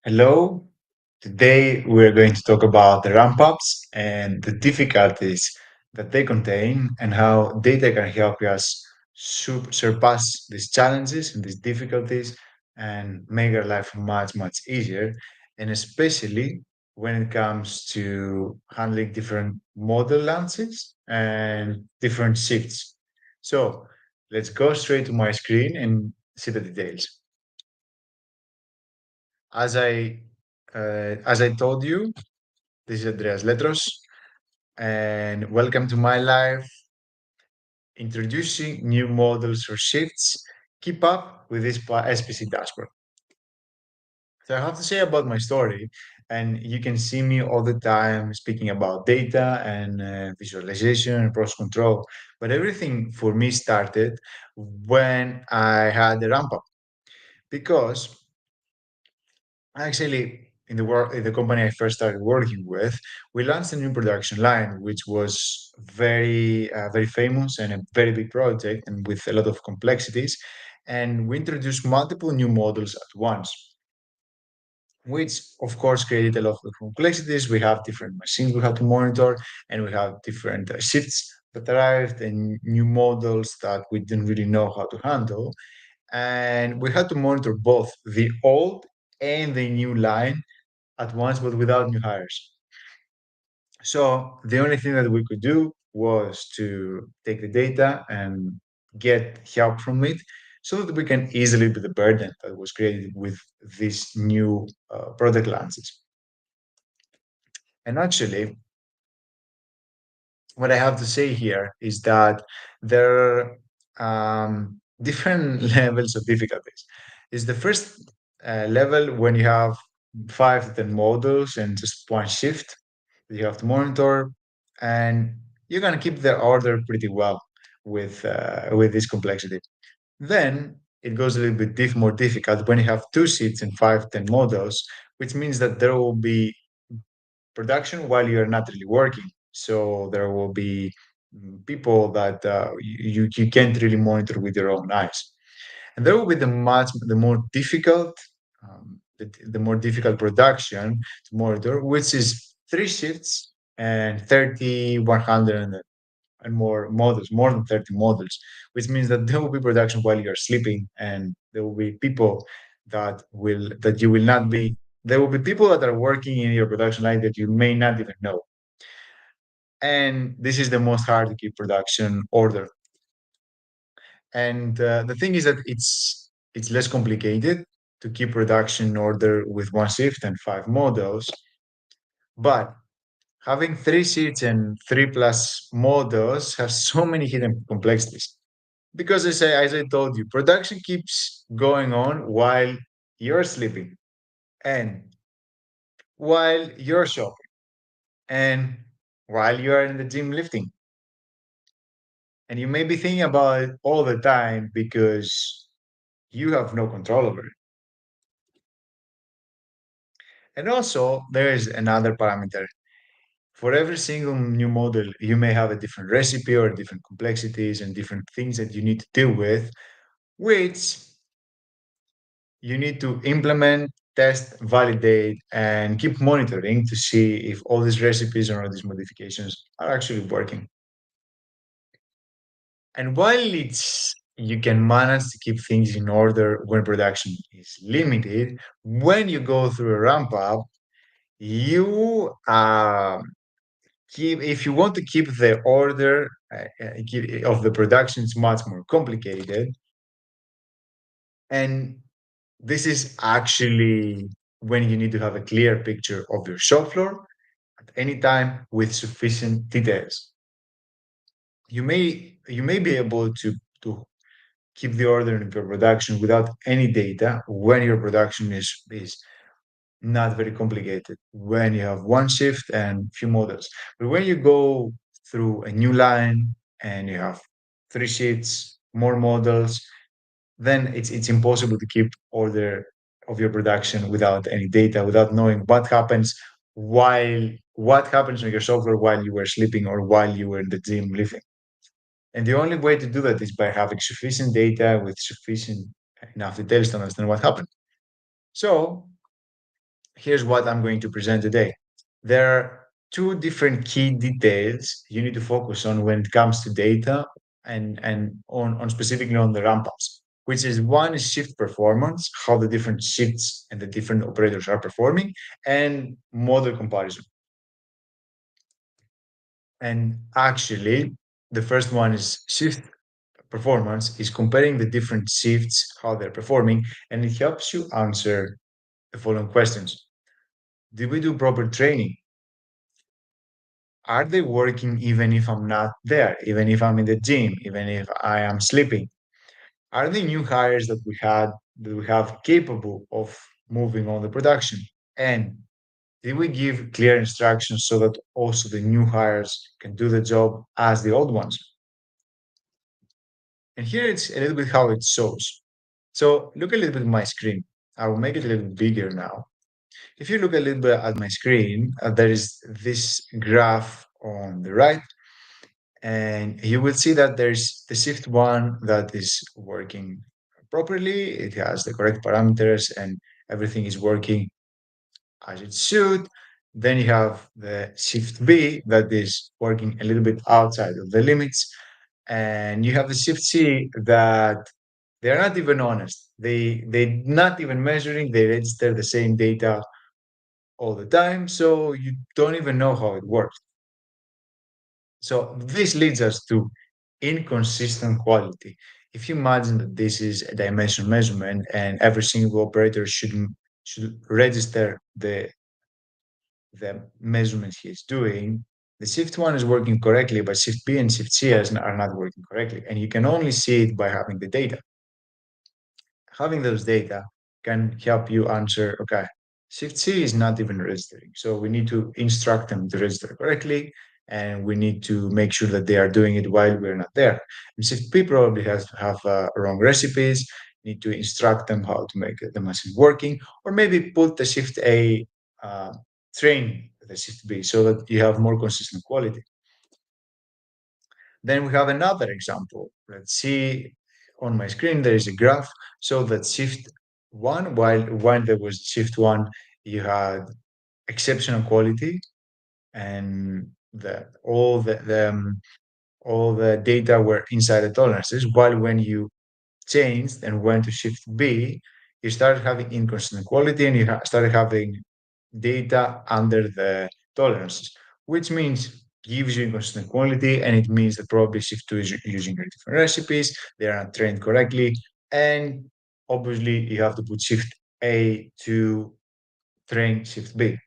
Hello. Today we're going to talk about the ramp ups and the difficulties that they contain and how data can help us surpass these challenges and these difficulties and make our life much, much easier. And especially when it comes to handling different model launches and different shifts. So let's go straight to my screen and see the details. As I told you, this is Andreas Letros, and welcome to my life, introducing new models for shifts. Keep up with this SPC dashboard. So I have to say about my story, and you can see me all the time speaking about data and visualization and process control. But everything for me started when I had the ramp up because actually, in the company I first started working with, we launched a new production line, which was very famous and a very big project, and with a lot of complexities. And we introduced multiple new models at once, which of course created a lot of complexities. We have different machines we have to monitor, and we have different shifts that arrived, and new models that we didn't really know how to handle. And we had to monitor both the old and the new line at once, but without new hires. So the only thing that we could do was to take the data and get help from it so that we can easily be the burden that was created with these new product launches. And actually, what I have to say here is that there are different levels of difficulties. Is the first level when you have 5 to 10 models and just one shift that you have to monitor, and you're gonna keep the order pretty well with this complexity. Then it goes a little bit more difficult when you have two sheets and 5 to 10 models, which means that there will be production while you're not really working. So there will be people that you can't really monitor with your own eyes, and there will be the more difficult the more difficult production to monitor, which is three shifts and 30, 100 and more models, more than 30 models, which means that there will be production while you're sleeping, and there will be people that you will not be. There will be people that are working in your production line that you may not even know, and this is the most hard to keep production order. And the thing is that it's less complicated to keep production in order with one shift and 5 models, but having three sheets and three plus models has so many hidden complexities. Because as I told you, production keeps going on while you're sleeping and while you're shopping and while you're in the gym lifting. And you may be thinking about it all the time because you have no control over it. And also, there is another parameter. For every single new model, you may have a different recipe or different complexities and different things that you need to deal with, which you need to implement, test, validate, and keep monitoring to see if all these recipes or all these modifications are actually working. And while you can manage to keep things in order when production is limited, when you go through a ramp up, you keep if you want to keep the order of the production, it's much more complicated. And this is actually when you need to have a clear picture of your shop floor at any time with sufficient details. You may be able to keep the order in your production without any data when your production is not very complicated, when you have one shift and few models. But when you go through a new line and you have three shifts, more models, then it's impossible to keep order of your production without any data, without knowing what happens on your software while you were sleeping or while you were in the gym lifting. And the only way to do that is by having sufficient data with sufficient enough details to understand what happened. So Here's what I'm going to present today. There are two different key details you need to focus on when it comes to data and specifically on the ramp ups, which is one is shift performance, how the different shifts and the different operators are performing, and model comparison. And actually, the first one is shift performance is comparing the different shifts, how they're performing, and it helps you answer the following questions. Did we do proper training? Are they working even if I'm not there, even if I'm in the gym, even if I am sleeping? Are the new hires that we have capable of moving on the production? And did we give clear instructions so that also the new hires can do the job as the old ones? And here it's a little bit how it shows. So look a little bit at my screen. I will make it a little bigger now. If you look a little bit at my screen, there is this graph on the right, and you will see that there's the shift one that is working properly. It has the correct parameters and everything is working as it should. Then you have the shift B that is working a little bit outside of the limits. And you have the shift C that they're not even honest. They're not even measuring, they register the same data all the time. So you don't even know how it works. So this leads us to inconsistent quality. If you imagine that this is a dimension measurement and every single operator should register the measurements he's doing, the shift one is working correctly, but shift B and shift C are not working correctly. And you can only see it by having the data. Having those data can help you answer, okay, shift C is not even registering. So we need to instruct them to register correctly, and we need to make sure that they are doing it while we're not there. And shift P probably has to have wrong recipes, need to instruct them how to make the machine working, or maybe put the shift A, uh, train the shift B so that you have more consistent quality. Then we have another example. Let's see on my screen, there is a graph. So that shift one, while there was shift one, you had exceptional quality and all the data were inside the tolerances. While when you changed and went to shift B, you started having inconsistent quality and you started having data under the tolerances, which means gives you inconsistent quality, and it means that probably shift 2 is using different recipes, they are not trained correctly, and obviously you have to put shift A to train shift B.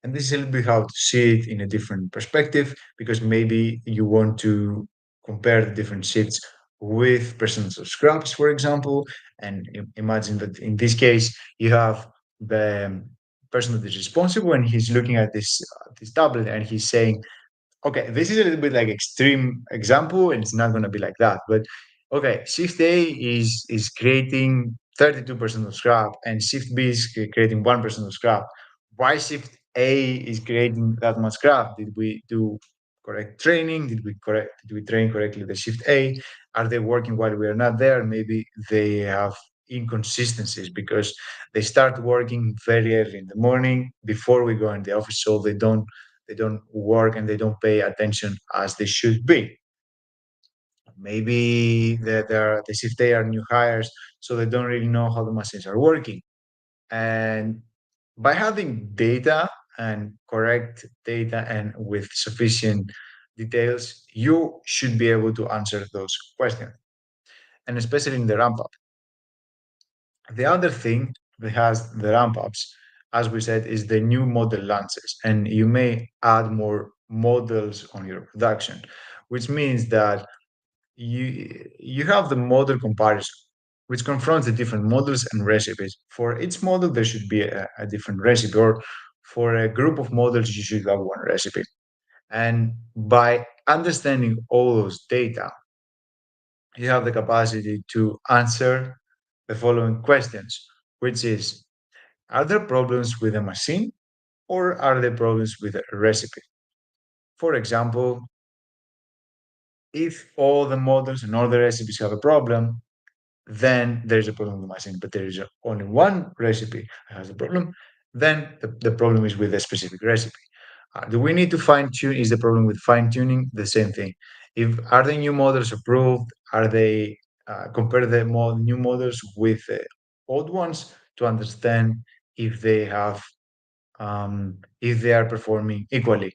And this is a little bit how to see it in a different perspective, because maybe you want to compare the different shifts with percentage of scraps, for example. And imagine that in this case, you have the person that is responsible and he's looking at this tablet and he's saying, okay, this is a little bit like extreme example, and it's not going to be like that. But okay, shift A is creating 32% of scrap, and shift B is creating 1% of scrap. Why shift A is creating that much scrap? Did we do correct training? Did we train correctly the shift A? Are they working while we are not there? Maybe they have inconsistencies because they start working very early in the morning before we go in the office, so they don't work and they don't pay attention as they should be. Maybe the shift they are new hires, so they don't really know how the machines are working. And by having data and correct data and with sufficient details, you should be able to answer those questions, and especially in the ramp up. The other thing that has the ramp ups, as we said, is the new model launches, and you may add more models on your production, which means that you have the model comparison, which confronts the different models and recipes. For each model, there should be a different recipe, or for a group of models, you should have one recipe. And by understanding all those data, you have the capacity to answer the following questions, which is, are there problems with the machine or are there problems with the recipe? For example, if all the models and all the recipes have a problem, then there's a problem with the machine. But there is only one recipe that has a problem, then the problem is with a specific recipe. Do we need to fine tune? Is the problem with fine tuning the same thing? If are the new models approved? Are they compare the new models with the old ones to understand if they have if they are performing equally?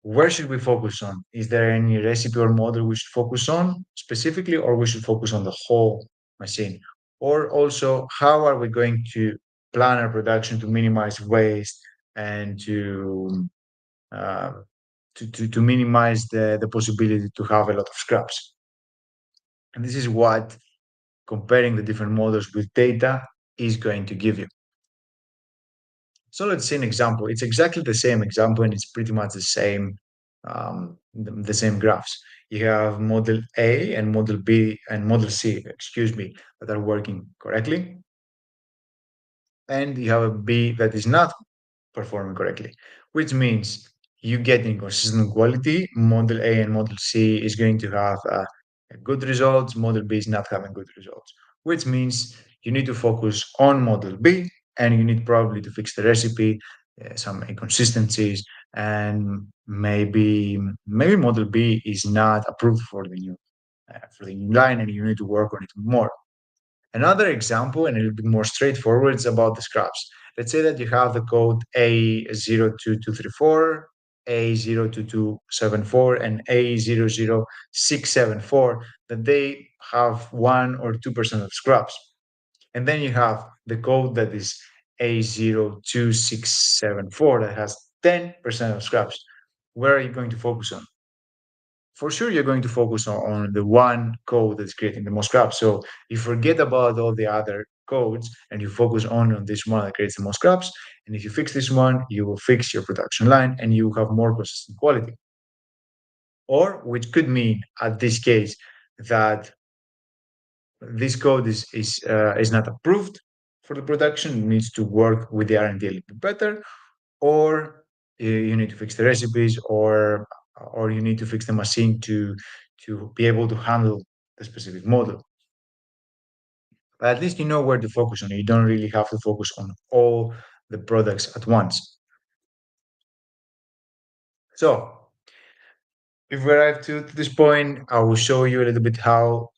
Where should we focus on? Is there any recipe or model we should focus on specifically, or we should focus on the whole machine? Or also, how are we going to plan our production to minimize waste and uh, to minimize the possibility to have a lot of scraps? And this is what comparing the different models with data is going to give you. So let's see an example. It's exactly the same example, and it's pretty much the same graphs. You have model A and model B and model C, excuse me, that are working correctly, and you have a B that is not performing correctly, which means you get inconsistent quality. Model A and Model C is going to have good results. Model B is not having good results, which means you need to focus on Model B and you need probably to fix the recipe, some inconsistencies, and maybe Model B is not approved for the new line, and you need to work on it more. Another example, and a little bit more straightforward, is about the scraps. Let's say that you have the code A02234, A02274, and A00674, that they have 1 or 2% of scraps. And then you have the code that is A02674 that has 10% of scraps. Where are you going to focus on? For sure you're going to focus on the one code that's creating the most scraps. So you forget about all the other codes and you focus on this one that creates the most scraps. And if you fix this one, you will fix your production line and you have more consistent quality. Or which could mean at this case that this code is not approved for the production, it needs to work with the R&D a little bit better, or you need to fix the recipes, or you need to fix the machine to be able to handle the specific model. But at least you know where to focus on. You don't really have to focus on all the products at once. So if we arrive to this point, I will show you a little bit how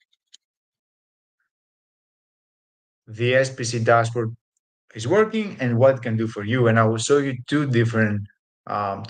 the SPC dashboard is working and what it can do for you. And I will show you two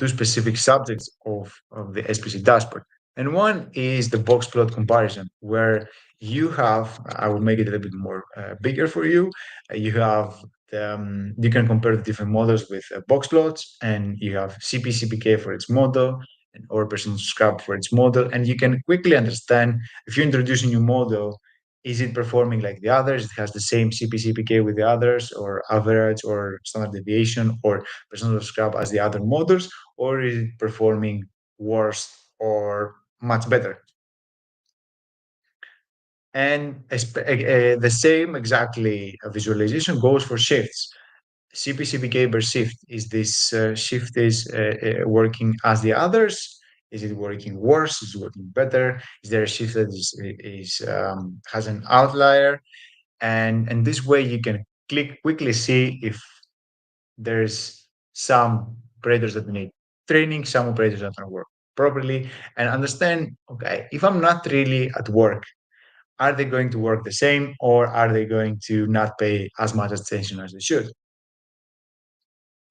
specific subjects of the SPC dashboard. And one is the box plot comparison, where you have, I will make it a little bit more bigger for you. You have, you can compare the different models with box plots, and you have CP/CPK for its model, and or percent scrap for its model. And you can quickly understand if you introduce a new model, is it performing like the others? It has the same CP/CPK with the others, or average, or standard deviation, or percent of scrap as the other models, or is it performing worse or much better? And the same exactly visualization goes for shifts. CP/CPK per shift. Is this shift is working as the others? Is it working worse? Is it working better? Is there a shift that is has an outlier? And this way you can quickly see if there's some operators that need training, some operators that don't work properly, and understand, okay, if I'm not really at work, are they going to work the same, or are they going to not pay as much attention as they should?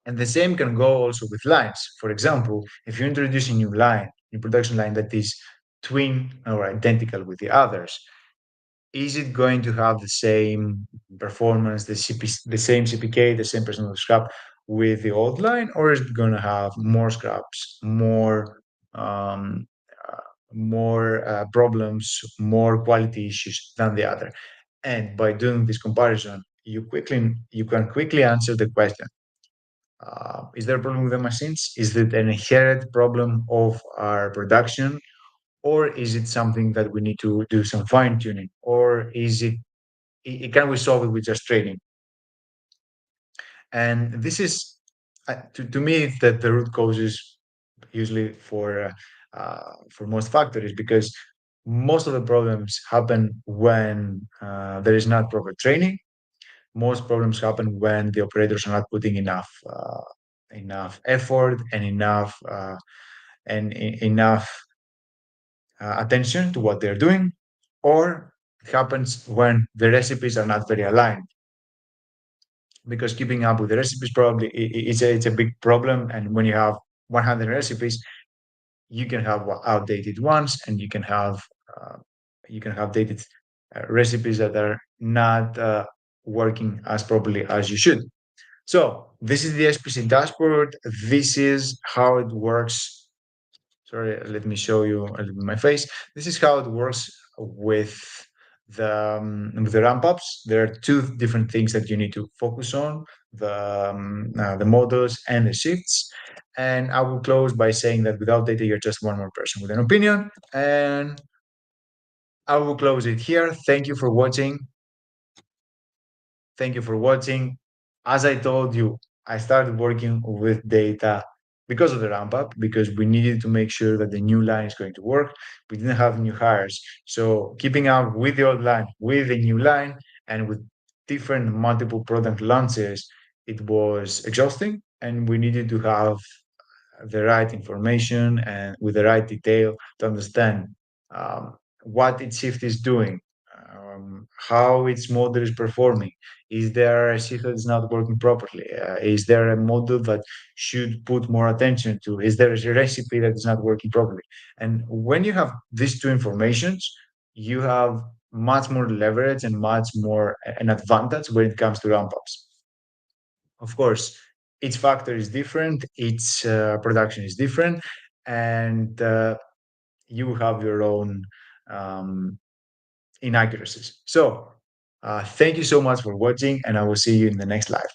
And the same can go also with lines. For example, if you introduce a new line, new production line that is twin or identical with the others, is it going to have the same performance, the same CPK, the same percent of scrap with the old line, or is it going to have more scraps, um, more problems, more quality issues than the other? And by doing this comparison, you can quickly answer the question: is there a problem with the machines? Is it an inherent problem of our production? Or is it something that we need to do some fine tuning? Or is can we solve it with just training? And this is, to me, that the root causes usually for most factories, because Most of the problems happen when there is not proper training. Most problems happen when the operators are not putting enough effort and enough attention to what they're doing, or it happens when the recipes are not very aligned. Because keeping up with the recipes probably it's a big problem. And when you have 100 recipes, you can have outdated ones, and uh, you can have dated recipes that are not working as properly as you should. So this is the SPC dashboard. This is how it works. Sorry, let me show you a little bit my face. This is how it works with the ramp ups. There are two different things that you need to focus on: the models and the shifts. And I will close by saying that without data, you're just one more person with an opinion. And I will close it here. Thank you for watching. Thank you for watching. As I told you, I started working with data because of the ramp up, because we needed to make sure that the new line is going to work. We didn't have new hires. So keeping up with the old line, with the new line, and with different multiple product launches, it was exhausting. And we needed to have the right information and with the right detail to understand what its shift is doing, how its model is performing. Is there a shift that is not working properly? Is there a model that should put more attention to? Is there a recipe that is not working properly? And when you have these two informations, you have much more leverage and much more an advantage when it comes to ramp ups. Of course, each factor is different, each production is different, and you have your own um, inaccuracies. So, thank you so much for watching, and I will see you in the next live.